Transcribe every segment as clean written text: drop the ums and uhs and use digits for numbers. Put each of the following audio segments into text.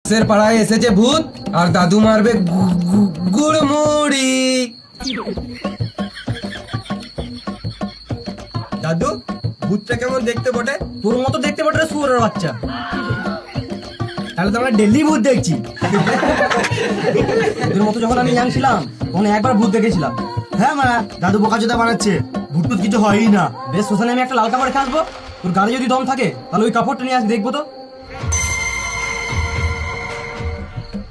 সের পাড়ায় এসেছে ভূত আর দাদু মারবে গুড়মুড়ি। দাদু, ভূতটা কেমন দেখতে বটে? তোর মতো দেখতে পারে শুয়োরের বাচ্চা। তাহলে তো আমরা ডেলি ভূত দেখছি। তোর মতো যখন আমি ইয়াং ছিলাম তখন একবার ভূত দেখেছিলাম। হ্যাঁ মা, দাদু বোকাচোদা বানাচ্ছে, ভূত টুত কিছু হয়ই না। বেশ, শ্মশানে আমি একটা লাল কাপড় রেখে আসবো। তোর গাড়ি যদি দম থাকে তাহলে ওই কাপড়টা নিয়ে আসি, দেখবো তো।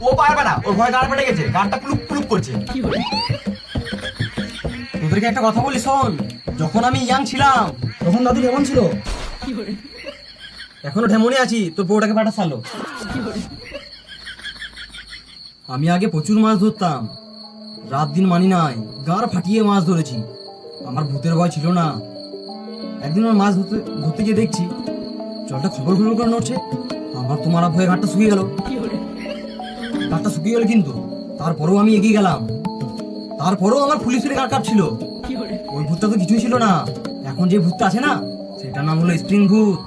ও পারবে না, ওর ভয় গাড় ফেটে গেছে, গাড়টা পুলুক পুলুক করছে। তোদেরকে একটা কথা বলি শোন, যখন আমি ইয়াং ছিলাম তখন দাদু কেমন ছিল? এখনো ঢেমনে আছি, তোর বউটাকে পাঠা সালো। আমি আগে প্রচুর মাছ ধরতাম, রাত দিন মানি নাই, গাড় ফাটিয়ে মাছ ধরেছি। আমার ভূতের ভয় ছিল না। একদিন আমার মাছ ধরতে গিয়ে দেখছি জলটা খবর করে নড়ছে। আমার তোমার ভয়ে ঘাটটা শুকিয়ে গেল। ঘাটটা শুকিয়ে গেল, কিন্তু তারপরেও আমি এগিয়ে গেলাম। তারপরেও আমার পুলিশ গাড় কাঁপছিল। ওই ভূতটা তো কিছুই ছিল না। এখন যে ভূতটা আছে না, সেটার নাম হলো স্প্রিং ভূত।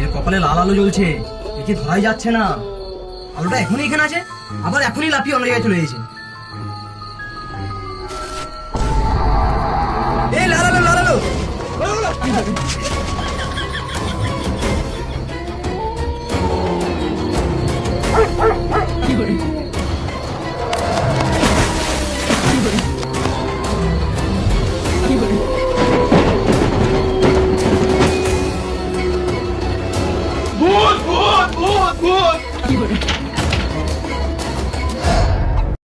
এর কপালে লাল আলো জ্বলছে, একে ধরাই যাচ্ছে না। আলোটা এখনই এখানে আছে, আবার এখনই লাফিয়ে অন্য জায়গায় চলে গেছে। এই লাল আলো, লাল আলো, লাল আলো।